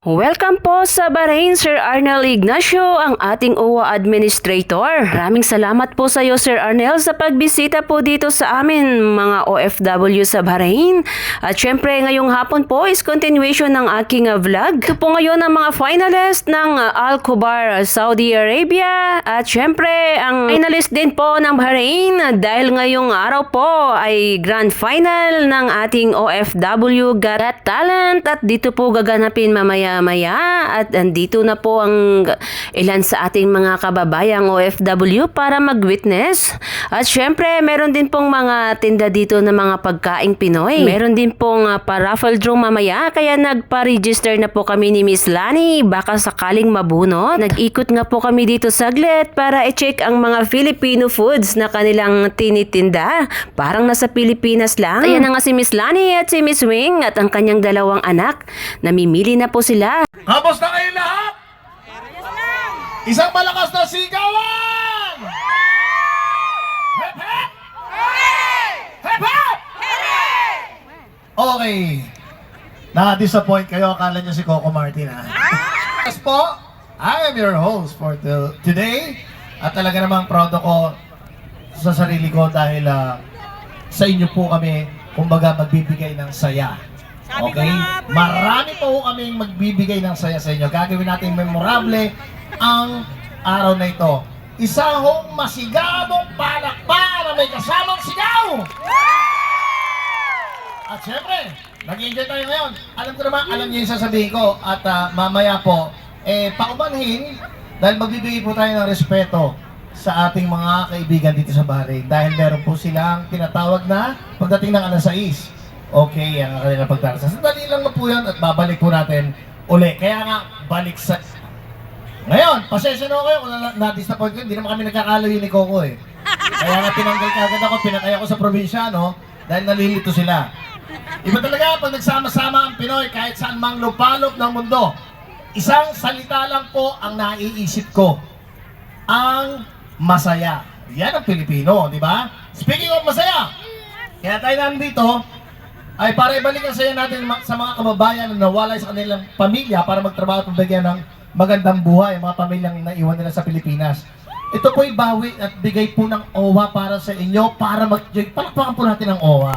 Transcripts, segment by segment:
Welcome po sa Bahrain, Sir Arnel Ignacio, ang ating OWA Administrator. Maraming salamat po sa iyo, Sir Arnel, sa pagbisita po dito sa amin, mga OFW sa Bahrain. At syempre, ngayong hapon po is continuation ng aking vlog. Ito po ngayon ang mga finalist ng Al Khobar, Saudi Arabia. At syempre, ang finalist din po ng Bahrain dahil ngayong araw po ay grand final ng ating OFW Got Talent. At dito po gaganapin mamaya at andito na po ang ilan sa ating mga kababayang OFW para mag-witness. At syempre, meron din pong mga tinda dito na mga pagkaing Pinoy. Meron din pong pa-raffle draw mamaya, kaya nagpa-register na po kami ni Miss Lani, baka sakaling mabunot. Nag-ikot nga po kami dito saglit para i-check ang mga Filipino foods na kanilang tinitinda. Parang nasa Pilipinas lang. Ayan na nga si Miss Lani at si Miss Wing at ang kanyang dalawang anak. Namimili na po sila. Kamusta kayo lahat? Isang malakas na sigawan! Hep hep! Hep hep! Okay. Na-disappoint kayo, akala nyo si Coco Martin, ha? Yes po, I am your host for today. At talaga namang proud ako sa sarili ko dahil sa inyo po kami, kumbaga, magbibigay ng saya. Okay? Marami po kaming magbibigay ng saya sa inyo. Gagawin natin memorable ang araw na ito. Isa hong masigamong palakpak na may kasamang sigaw! At syempre, nag-enjoy tayo ngayon. Alam ko naman, alam niyo yung sasabihin ko. At mamaya po, paumanhin, dahil magbibigay po tayo ng respeto sa ating mga kaibigan dito sa Bahrain. Dahil meron po silang tinatawag na pagdating ng alas 6. Okay, ang kanilang pagdarasa. Sandali lang na po yan at babalik po natin uli. Kaya nga, balik sa... Ngayon, pasensya na kayo kung na-disappoint ko. Hindi naman kami nagkakalayo ni Coco eh. Kaya nga tinanggal kagad ako, pinatay ako sa probinsya, no? Dahil nalilito sila. Iba talaga pag nagsama-sama ang Pinoy kahit saan mang lupalop ng mundo. Isang salita lang po ang naiisip ko. Ang masaya. Yan ang Pilipino, di ba? Speaking of masaya, kaya tayo nandito, ay para ibalik ang saya natin sa mga kababayan na nawalay sa kanilang pamilya para magtrabaho at magbigyan ng magandang buhay, mga pamilyang naiwan nila sa Pilipinas. Ito po'y bawi at bigay po ng OWA para sa inyo para mag-joy. Palakpakan po natin ang OWA.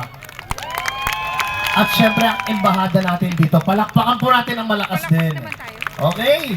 At syempre ang embahada natin dito, palakpakan po natin ang malakas din. Okay?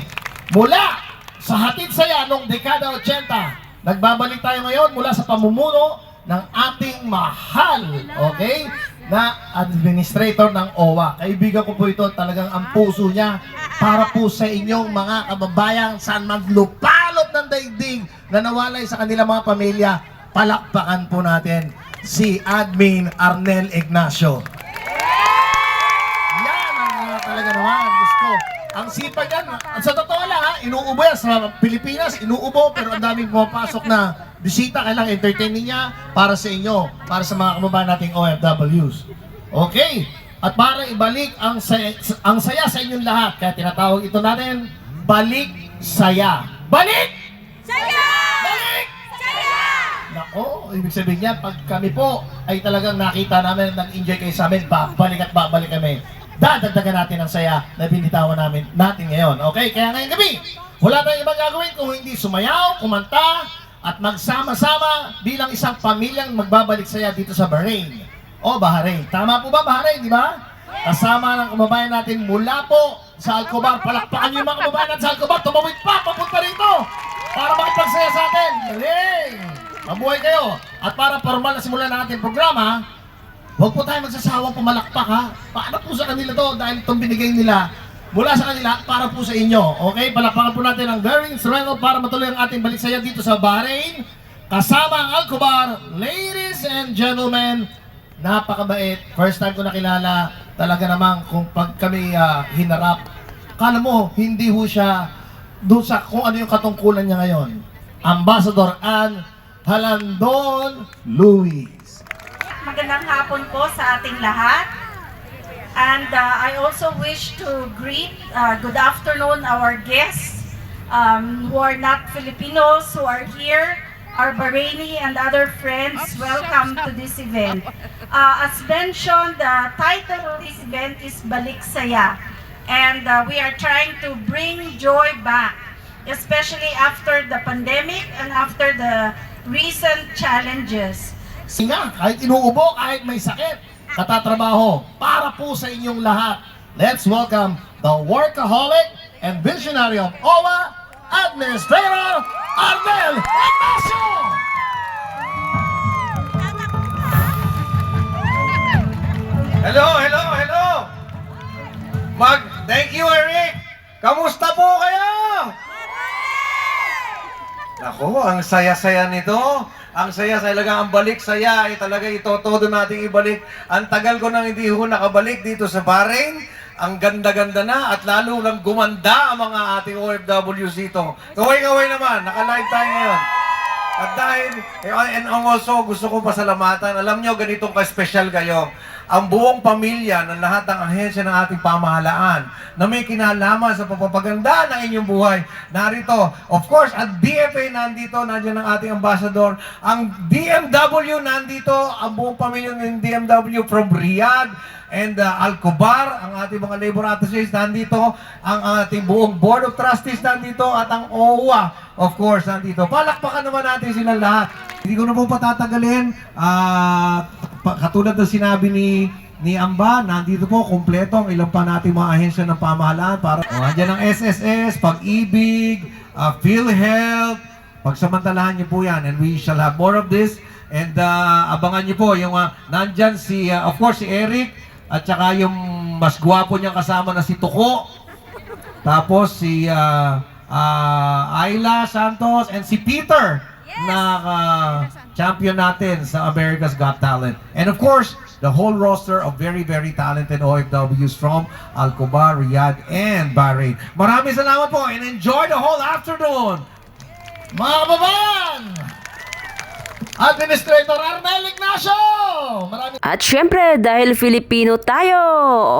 Mula sa hatid saya noong dekada 80, nagbabalik tayo ngayon mula sa pamumuno ng ating mahal, okay, na administrator ng OWA. Kaibigan ko po ito, talagang ang puso niya para po sa inyong mga kababayan saan maglupalot ng daigdig na nawalay sa kanilang mga pamilya. Palakpakan po natin si Admin Arnel Ignacio. Yan ang talaga naman, gusto. Ang sipag yan, sa totoo lang ha, inuubo yan sa Pilipinas, inuubo, pero ang daming pumapasok na bisita, kailangan entertaining niya para sa inyo, para sa mga kababayan nating OFWs. Okay, at para ibalik ang saya sa inyong lahat, kaya tinatawag ito natin, Balik Saya. Balik! Saya! Balik! Saya! Nako, ibig sabihin niya, pag kami po ay talagang nakita namin, nag-enjoy kayo sa amin, babalik at babalik kami. Dadagdagan natin ang saya na binitawan natin ngayon. Okay, kaya ngayong gabi, wala tayong ibang gagawin kung hindi sumayaw, kumanta, at magsama-sama bilang isang pamilyang magbabalik saya dito sa Bahrain. O Bahrain. Tama po ba Bahrain, di ba? Kasama ng kababayan natin mula po sa Al Khobar. Palakpakan niyo yung mga kababayan natin sa Al Khobar. Tumawid pa, papunta rito para makipagsaya sa atin. Galing! Mabuhay kayo. At para formal na simulan ng ating programa, huwag po tayo magsasawang pumalakpak ha. Paano po sa kanila to dahil itong binigay nila mula sa kanila para po sa inyo. Okay, palakpakan po natin ang very instrumental para matuloy ang ating baliksaya dito sa Bahrain. Kasama ang Al Khobar, ladies and gentlemen, napakabait. First time ko nakilala, talaga namang kung pag kami hinarap, kala mo, hindi ho siya doon sa kung ano yung katungkulan niya ngayon. Ambassador Ann Halandon Luis. Magandang hapon po sa ating lahat. And I also wish to greet good afternoon our guests who are not Filipinos, who are here, our Bahraini and other friends. Welcome to this event. As mentioned, the title of this event is Balik Saya. And we are trying to bring joy back, especially after the pandemic and after the recent challenges. Singa, kahit inuubo, kahit may sakit, katatrabaho para po sa inyong lahat. Let's welcome the workaholic and visionary of OWA, Administrator Arnel Ignacio! Hello! Thank you, Eric! Kamusta po kayo? Nako, ang saya-saya nito. Ang saya-saya talaga, ang balik saya ay talaga ito-todo nating ibalik. Ang tagal ko nang hindi ho nakabalik dito sa Bahrain. Ang ganda-ganda na at lalo lang gumanda ang mga ating OFWs dito. Kaway-kaway naman, naka-live tayo ngayon. At dahil, and also gusto ko pasalamatan, alam nyo ganitong ka-special kayo. Ang buong pamilya ng lahat ng ahensya ng ating pamahalaan na may kinalaman sa pagpapaganda ng inyong buhay. Narito, of course, at DFA nandito, nandiyan ang ating ambassador. Ang DMW nandito, ang buong pamilya ng DMW from Riyadh and Al-Kubar, ang ating mga labor associates nandito, ang ating buong board of trustees nandito, at ang OWA, of course, nandito. Palakpakan naman natin sila lahat. Hindi ko na po patatagalin. Katulad ng sinabi ni Amba, nandito po kompleto ang ilang pa nating mga ahensya ng pamahalaan para nandiyan ang SSS, Pag-ibig, PhilHealth, pagsamantalahan niyo po yan, and we shall have more of this. And abangan niyo po yung nandyan si, of course, si Eric, at saka yung mas gwapo niyang kasama na si Tuko, tapos si Ayla Santos, and si Peter, na champion natin sa America's Got Talent. And of course, the whole roster of very, very talented OFWs from Al-Kubar, Riyadh, and Bahrain. Maraming salamat po and enjoy the whole afternoon! Mga kababayan! Administrator Arnel Ignacio! Maraming At syempre, dahil Filipino tayo,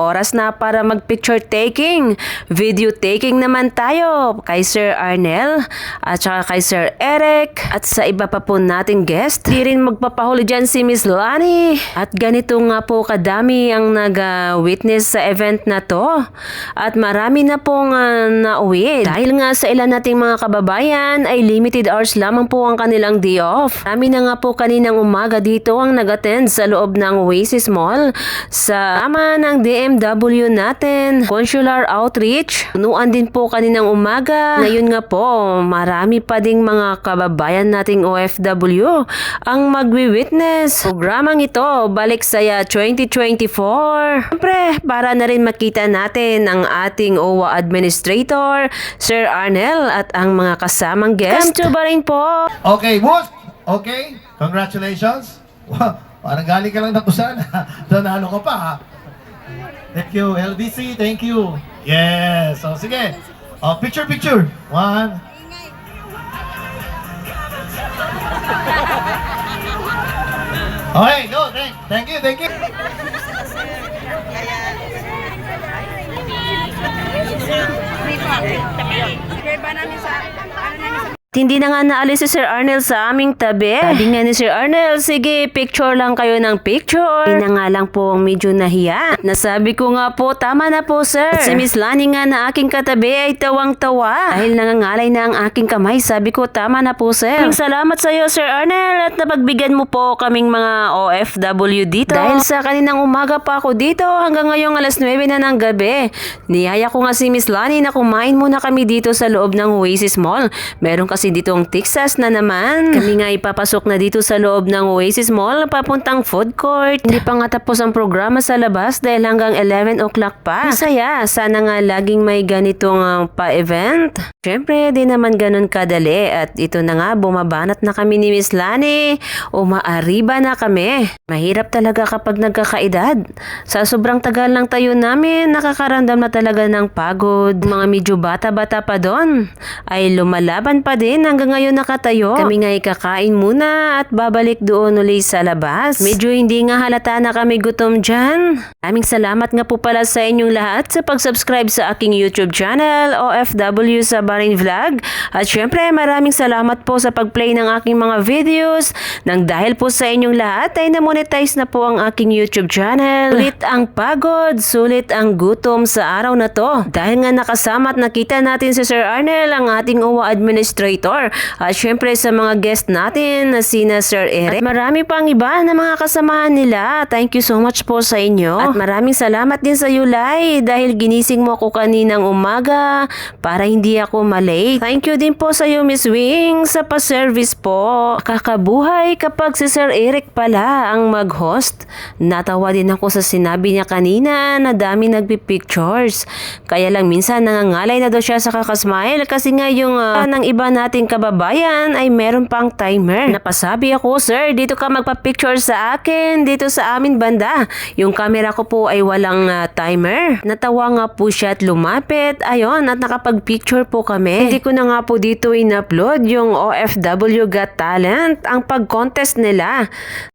oras na para mag-picture taking. Video taking naman tayo kay Sir Arnel at saka kay Sir Eric at sa iba pa po nating guest. Di rin magpapahuli dyan si Miss Lani. At ganito nga po kadami ang nag-witness sa event na to. At marami na pong nauwi. Dahil nga sa ilan nating mga kababayan ay limited hours lamang po ang kanilang day off. Marami na nga po kaninang umaga dito ang nag-attend sa loob ng Oasis Mall sa tama ng DMW natin, Consular Outreach. Punuan din po kaninang umaga. Ngayon nga po, marami pa ding mga kababayan nating OFW ang magwi-witness. Programang ito, Balik Saya 2024. Siyempre, para na rin makita natin ang ating OWA Administrator, Sir Arnel at ang mga kasamang guest. Come to Bahrain po! Okay, boss. Okay, congratulations. Wow, parang galing ka lang na kusan. Nanalo ka pa, ha? Thank you, LBC. Thank you. Yes. So, sige. Picture. One. Okay, go. Thank you. Hindi na nga naalis si Sir Arnel sa aming tabi. Sabi nga ni Sir Arnel, sige, picture lang kayo ng picture. Hindi na nga lang po medyo nahiya. Nasabi ko nga po, tama na po sir. At si Miss Lani nga na aking katabi ay tawang-tawa. Dahil nangangalay na ang aking kamay, sabi ko, tama na po sir. Salamat sa iyo Sir Arnel at napagbigyan mo po kaming mga OFW dito. Dahil sa kaninang umaga pa ako dito hanggang ngayong alas 9 na ng gabi. Niyaya ko nga si Miss Lani na kumain muna kami dito sa loob ng Oasis Mall. Meron kasi ditong Texas na naman. Kami nga ipapasok na dito sa loob ng Oasis Mall papuntang food court. Hindi pa nga tapos ang programa sa labas dahil hanggang 11 o'clock pa. Masaya, sana nga laging may ganitong pa-event. Siyempre, di naman ganun kadali at ito na nga, bumabanat na kami ni Miss Lani. Umaariba na kami. Mahirap talaga kapag nagkakaedad. Sa sobrang tagal ng tayo namin, nakakaramdam na talaga ng pagod. Mga medyo bata-bata pa doon ay lumalaban pa din din hanggang ngayon nakatayo. Kami nga kakain muna at babalik doon ulit sa labas. Medyo hindi nga halata na kami gutom dyan. Maraming salamat nga po pala sa inyong lahat sa pag-subscribe sa aking YouTube channel, OFW sa Bahrain Vlog. At syempre maraming salamat po sa pag-play ng aking mga videos. Nang dahil po sa inyong lahat ay na-monetize na po ang aking YouTube channel. Sulit ang pagod, sulit ang gutom sa araw na to. Dahil nga nakasama at nakita natin si Sir Arnel, ang ating OWA Administrator. At syempre sa mga guest natin na sina Sir Eric. At marami pang iba na mga kasamahan nila. Thank you so much po sa inyo. At maraming salamat din sa Yulay dahil ginising mo ako kaninang umaga para hindi ako malate. Thank you din po sa iyo Miss Wing sa pa-service po. Kakabuhay kapag si Sir Eric pala ang mag-host. Natawa din ako sa sinabi niya kanina na dami nagpipictures. Kaya lang minsan nangangalay na daw siya sa kakasmile kasi nga yung ng iba nating kababayan ay meron pang timer. Napasabi ako, sir, dito ka magpa-picture sa akin, dito sa amin banda. Yung camera ko po ay walang timer. Natawa nga po siya at lumapit. Ayon, at nakapag-picture po kami. Hindi ko na nga po dito in-upload yung OFW Got Talent, ang pag-contest nila.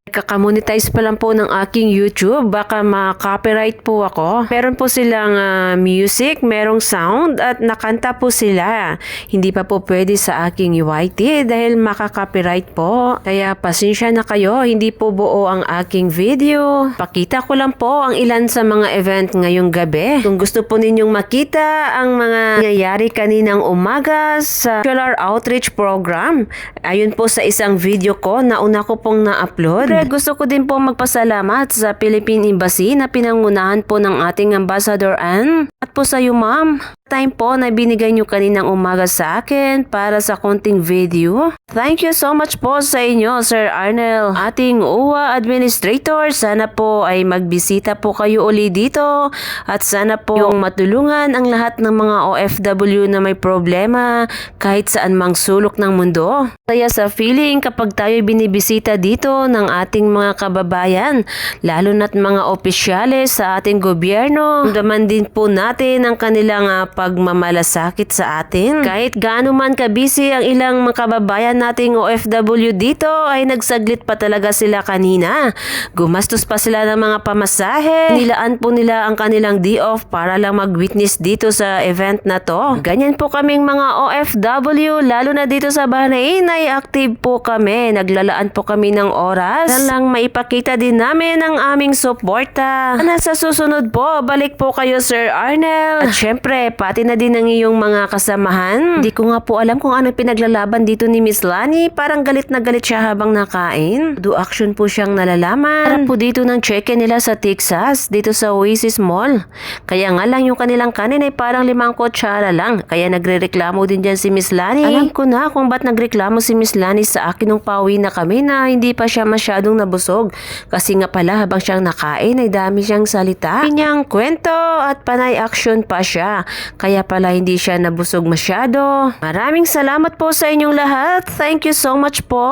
Kakamonetize pa lang po ng aking YouTube, baka ma-copyright po ako. Meron po silang music, merong sound at nakanta po sila. Hindi pa po pwede sa aking UIT dahil maka-copyright po. Kaya pasensya na kayo, hindi po buo ang aking video. Pakita ko lang po ang ilan sa mga event ngayong gabi. Kung gusto po ninyong makita ang mga nangyayari kaninang umaga sa Solar Outreach Program, ayun po sa isang video ko na una ko pong na-upload. Gusto ko din po magpasalamat sa Philippine Embassy na pinangunahan po ng ating Ambassador Ann. At po sa iyo ma'am, time po na binigay nyo kaninang umaga sa akin para sa konting video. Thank you so much po sa inyo Sir Arnel, ating OWA Administrator. Sana po ay magbisita po kayo uli dito at sana po yung matulungan ang lahat ng mga OFW na may problema kahit saan mang sulok ng mundo. Kaya sa feeling kapag tayo binibisita dito ng ating mga kababayan, lalo na't mga opisyales sa ating gobyerno, ramdaman din po natin ang kanilang pagmamalasakit sa atin. Kahit gaano man kabisi ang ilang mga kababayan nating OFW dito, ay nagsaglit pa talaga sila kanina. Gumastos pa sila ng mga pamasahe. Nilaan po nila ang kanilang day-off para lang mag-witness dito sa event na to. Ganyan po kaming mga OFW, lalo na dito sa Bahrain, ay active po kami. Naglalaan po kami ng oras na lang maipakita din namin ang aming suporta. Sa susunod po, balik po kayo Sir Arnel. At syempre, pati na din ang iyong mga kasamahan. Hindi ko nga po alam kung ano pinaglalaban dito ni Miss Lani. Parang galit na galit siya habang nakain. Do action po siyang nalalaman. Parang po dito ng check-in nila sa Texas, dito sa Oasis Mall. Kaya nga lang yung kanilang kanin ay parang 5 kutsara lang. Kaya nagrereklamo din dyan si Miss Lani. Alam ko na kung ba't nagreklamo si Miss Lani sa akin nung pauwi na kami na hindi pa siya masyadong nabusog. Kasi nga pala habang siyang nakain ay dami siyang salita. Kanyang kwento at panay action pa siya. Kaya pala hindi siya nabusog masyado. Maraming salamat po sa inyong lahat. Thank you so much po.